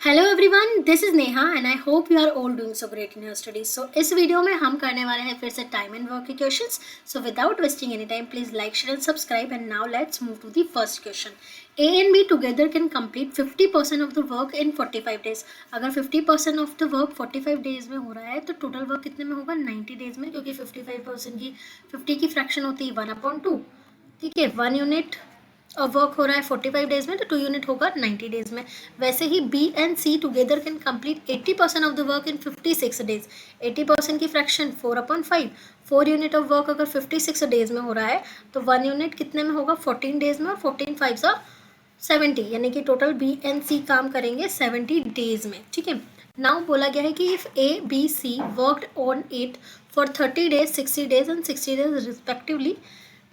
Hello everyone, this is Neha and I hope you are all doing so great in your studies. So इस video में हम करने वाले हैं फिर से टाइम एंड वर्क के questions. So without wasting any time please like share and subscribe and now let's move to the first question. A and B together can complete 50% of the work in 45 days. अगर 50% of the work 45 days में हो रहा है तो total work कितने में होगा? 90 days में, क्योंकि 55% की 50 की फ्रैक्शन होती है 1/2। ठीक है, 1 यूनिट और वर्क हो रहा है 45 डेज में तो 2 यूनिट होगा 90 डेज में। वैसे ही B and C together can complete 80% of the work in 56 days. 80% की फ्रैक्शन 4/5। 4 यूनिट ऑफ वर्क अगर 56 डेज में हो रहा है तो 1 यूनिट कितने में होगा? 14 डेज में, और 14 5 70, यानी कि टोटल बी एंड सी काम करेंगे 70 डेज में। ठीक है, नाउ बोला गया है कि if A B C worked on it for 30 days, 60 days and 60 days respectively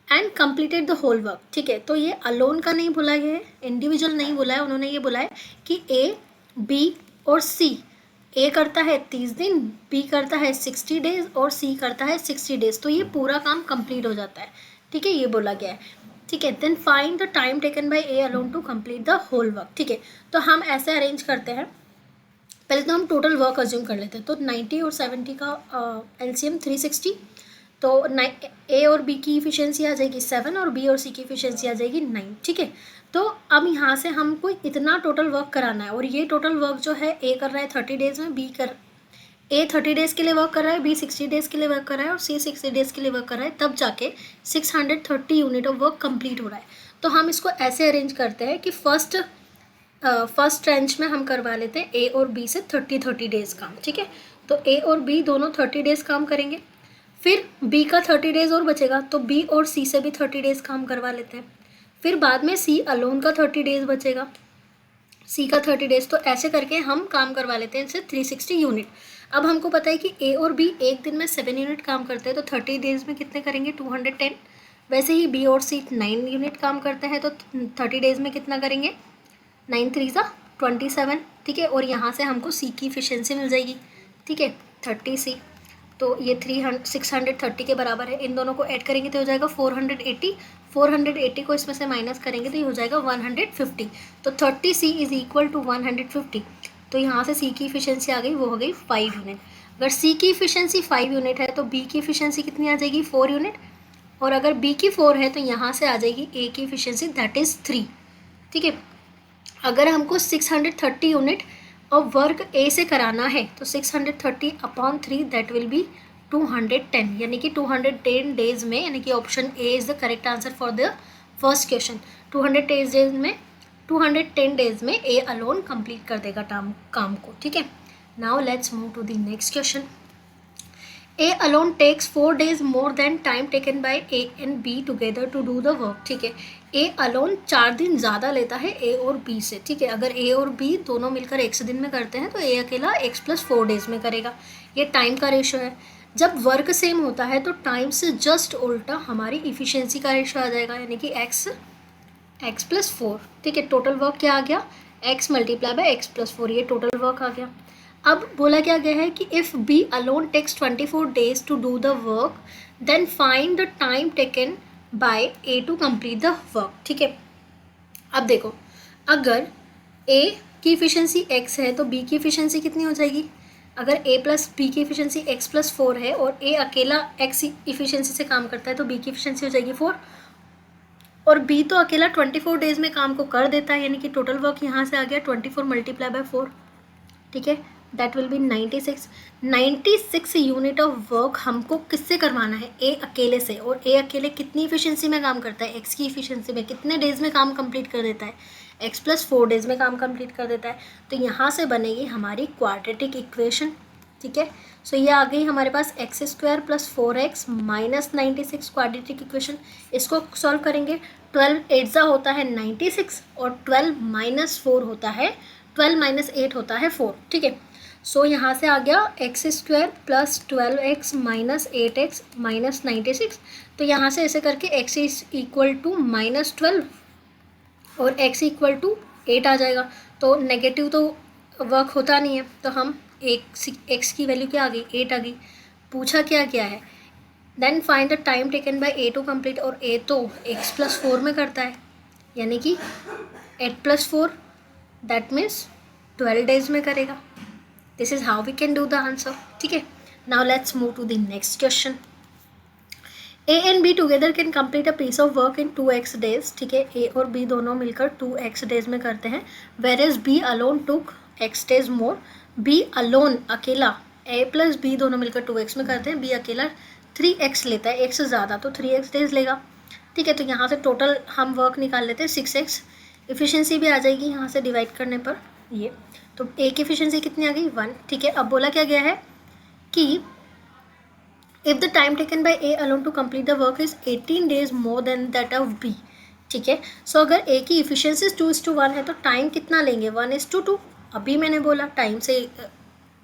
and completed the whole work. ठीक है, तो ये अलोन का नहीं बोला गया है, इंडिविजुअल नहीं बोला है, उन्होंने ये बोला है कि ए बी और सी, ए करता है 30 दिन, बी करता है 60 डेज और सी करता है 60 डेज, तो ये पूरा काम कंप्लीट हो जाता है। ठीक है, ये बोला गया है। ठीक है, then find the time taken by A alone to complete the whole work. ठीक है, तो हम ऐसे अरेंज करते हैं, पहले तो हम टोटल वर्क अज्यूम कर लेते हैं। तो 90 और 70 का एलसीएम 360, तो ए और बी की इफिशियंसी आ जाएगी 7 और बी और सी की इफिशियंसी आ जाएगी 9। ठीक है, तो अब यहाँ से हमको इतना टोटल वर्क कराना है, और ये टोटल वर्क जो है ए कर रहा है 30 डेज में, ए 30 डेज के लिए वर्क कर रहा है, बी 60 डेज के लिए वर्क कर रहा है और सी 60 डेज के लिए वर्क कर रहा है, तब जाके 630 यूनिट ऑफ वर्क कंप्लीट हो रहा है। तो हम इसको ऐसे अरेंज करते हैं कि फर्स्ट ट्रेंच में हम करवा लेते हैं ए और बी से 30 डेज काम। ठीक है, तो ए और बी दोनों 30 डेज काम करेंगे, फिर बी का 30 डेज और बचेगा तो बी और सी से भी 30 डेज काम करवा लेते हैं, फिर बाद में सी अलोन का 30 डेज बचेगा, सी का 30 डेज, तो ऐसे करके हम काम करवा लेते हैं इससे 360 यूनिट। अब हमको पता है कि ए और बी एक दिन में 7 यूनिट काम करते हैं, तो 30 डेज में कितने करेंगे? 210। वैसे ही बी और सी 9 यूनिट काम करते हैं, तो 30 डेज में कितना करेंगे? 9 3 27। ठीक है, और यहाँ से हमको सी की इफिशियंसी मिल जाएगी। ठीक है, 30 सी, तो ये 630 के बराबर है। इन दोनों को ऐड करेंगे तो हो जाएगा 480। 480 को इसमें से माइनस करेंगे तो ये हो जाएगा 150। तो 30C इज इक्वल टू 150। तो यहाँ से सी की इफिशियंसी आ गई, वो हो गई 5 यूनिट। अगर सी की इफिशियंसी 5 यूनिट है तो बी की इफिशियंसी कितनी आ जाएगी? 4 यूनिट। और अगर बी की 4 है तो यहाँ से आ जाएगी ए की इफिशियंसी, दैट इज़ 3। ठीक है, अगर हमको 630 यूनिट और वर्क ए से कराना है तो 630/3 दैट विल बी 210, यानी कि 210 डेज में, यानी कि option A is the correct answer for the first question. 210 days में ए अलोन कंप्लीट कर देगा काम को। ठीक है, now let's move to the next question. A alone takes 4 days more than time taken by A and B together to do the work. ठीक है, A alone 4 दिन ज़्यादा लेता है ए और बी से। ठीक है, अगर ए और बी दोनों मिलकर एक दिन में करते हैं तो ए अकेला x+4 डेज में करेगा। ये टाइम का रेशो है। जब वर्क सेम होता है तो टाइम से जस्ट उल्टा हमारी इफिशियंसी का रेशो आ जाएगा, यानी कि x+4। ठीक है, टोटल वर्क क्या आ गया? x मल्टीप्लाई बाय x+4, ये टोटल वर्क आ गया। अब बोला क्या गया है कि if B alone takes 24 days to do the work then find the time taken by A to complete the work. ठीक है, अब देखो, अगर ए की इफिशियंसी x है तो b की इफिशियंसी कितनी हो जाएगी? अगर a प्लस बी की इफिशियंसी x+4 है और a अकेला x इफिशियंसी से काम करता है तो b की इफिशियंसी हो जाएगी 4, और b तो अकेला 24 डेज में काम को कर देता है, यानी कि टोटल वर्क यहाँ से आ गया 24 मल्टीप्लाई बाय 4। ठीक है, that will be 96 unit of work हमको किससे करवाना है? ए अकेले से। और ए अकेले कितनी इफिशियंसी में काम करता है? एक्स की इफिशियंसी में। कितने डेज में काम कंप्लीट कर देता है? x+4 डेज में काम कंप्लीट कर देता है। तो यहाँ से बनेगी हमारी क्वाड्रेटिक इक्वेशन। ठीक है, सो ये आ गई हमारे पास x² + 4x - 96 क्वाड्रेटिक इक्वेशन। इसको सॉल्व करेंगे, 12 8 होता है 96 और 12 - 4 होता है 12 - 8 होता है 4। ठीक है, सो यहाँ से आ गया x² + 12x - 8x - 96। तो यहाँ से ऐसे करके x = -12 और x = 8 आ जाएगा। तो नेगेटिव तो वर्क होता नहीं है, तो हम x की वैल्यू क्या आ गई? 8 आ गई। पूछा क्या क्या है? Then find the time taken by A to complete, और ए तो x+4 में करता है, यानी कि 8 + 4 दैट मीन्स 12 डेज में करेगा. This is how we can do the answer. ठीक है, now let's move to the next question. A and B together can complete a piece of work in 2x days. ठीक है, ए और B दोनों मिलकर 2x days में करते हैं. Whereas B alone took x days more. B alone अकेला, A plus B दोनों मिलकर 2x में करते हैं. बी अकेला 3x लेता है, x से ज़्यादा तो 3x डेज लेगा. ठीक है, तो यहाँ से टोटल हम वर्क निकाल लेते हैं 6x. इफ़िशियंसी भी आ जाएगी यहाँ से डिवाइड करने पर. ये तो ए की इफ़िशियंसी कितनी आ गई 1. ठीक है, अब बोला क्या गया है कि if the time taken by A alone to complete the work is 18 days more than that of B. ठीक है, सो अगर ए की इफ़िशियंसी 2:1 है तो टाइम कितना लेंगे 1:2. अभी मैंने बोला टाइम से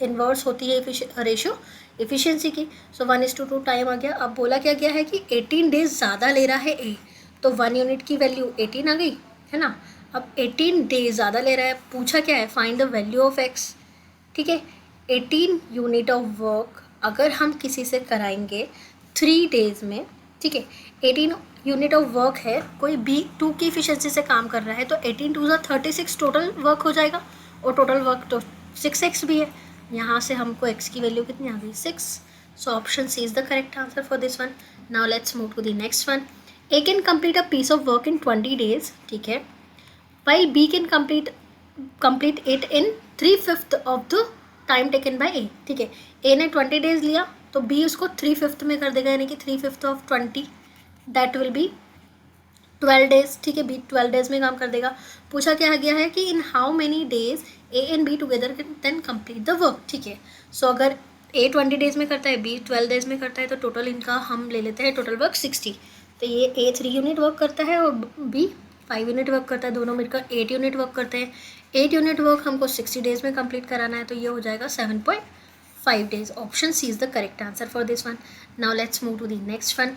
इन्वर्स होती है रेशियो इफ़िशियंसी की. सो 1:2 टाइम आ गया. अब बोला क्या गया है कि 18 डेज ज़्यादा ले रहा है ए, तो 1 यूनिट की वैल्यू 18 आ गई है ना. अब 18 डेज ज़्यादा ले रहा है, पूछा क्या है find the value of x. ठीक है, 18 यूनिट ऑफ वर्क अगर हम किसी से कराएंगे 3 डेज में. ठीक है, 18 यूनिट ऑफ वर्क है, कोई बी 2 की इफिशियंसी से काम कर रहा है, तो 18 2 36 टोटल वर्क हो जाएगा. और टोटल वर्क तो 6x भी है. यहाँ से हमको x की वैल्यू कितनी आ गई 6. So option C is the correct answer for this one. Now let's move to the next one. A can complete a piece of work in 20 days. ठीक है, while B can complete it in 3/5 of the time taken by A. ठीक है, A ने 20 days लिया तो B उसको 3/5 में कर देगा, यानी कि 3/5 of 20 that will be 12 days. ठीक है, B 12 डेज में काम कर देगा. पूछा क्या गया है कि in how many days A and B together can then complete the work. ठीक है, सो अगर A 20 डेज में करता है, B 12 डेज में करता है, तो टोटल इनका हम ले लेते हैं टोटल वर्क 60. तो ये A 3 यूनिट वर्क करता है और B 5 यूनिट वर्क करता है, दोनों मिलकर 8 यूनिट वर्क करते हैं. 8 यूनिट वर्क हमको 60 डेज में कंप्लीट कराना है, तो ये हो जाएगा 7.5 days. Option C is the correct answer for this one. Now let's move to the next one.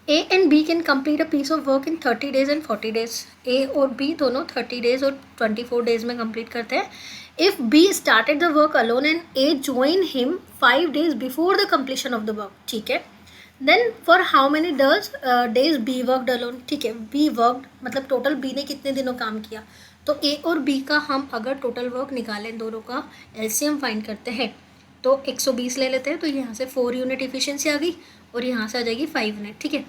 A and B can complete a piece of work in 30 days and 40 days. A और B दोनों 30 days और 24 days में complete करते हैं. If B started the work alone and A join him 5 days before the completion of the work. ठीक है, then for how many days B worked alone. ठीक है, बी वर्कड मतलब टोटल बी ने कितने दिनों काम किया. तो ए और बी का हम अगर टोटल वर्क निकालें, दोनों का एलसीएम फाइंड करते हैं, तो 120 ले लेते हैं. तो यहाँ से 4 यूनिट इफिशियंसी आ गई और यहाँ से आ जाएगी 5 यूनिट. ठीक है,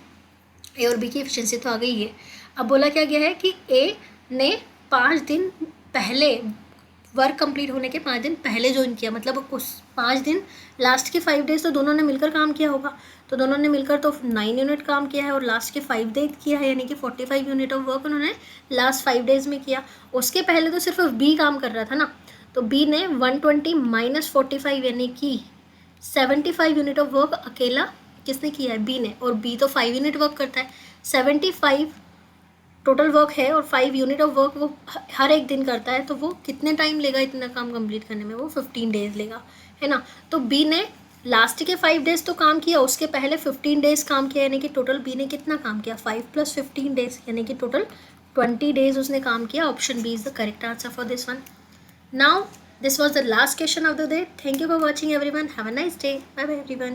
ए और बी की इफिशियंसी तो आ गई है. अब बोला क्या गया है कि ए ने 5 दिन पहले वर्क कंप्लीट होने के 5 दिन पहले ज्वाइन किया, मतलब उस 5 दिन लास्ट के 5 डेज तो दोनों ने मिलकर काम किया होगा. तो दोनों ने मिलकर तो 9 यूनिट काम किया है और लास्ट के 5 डे किया है, यानी कि 45 यूनिट ऑफ वर्क उन्होंने लास्ट 5 डेज में किया. उसके पहले तो सिर्फ बी काम कर रहा था ना, तो बी ने 120 माइनस 45 यानी कि 75 यूनिट ऑफ वर्क अकेला किसने किया है, बी ने. और बी तो 5 यूनिट वर्क करता है. 75 टोटल वर्क है और 5 यूनिट ऑफ वर्क वो हर एक दिन करता है, तो वो कितने टाइम लेगा इतना काम कंप्लीट करने में, वो 15 डेज लेगा, है ना. तो बी ने लास्ट के 5 डेज तो काम किया, उसके पहले 15 डेज काम किया, यानी कि टोटल बी ने कितना काम किया 5 + 15 डेज, यानी कि टोटल 20 डेज उसने काम किया. Option B is the correct answer for this one. Now this was the last question of the day. Thank you for watching everyone. Have a nice day. Bye bye everyone.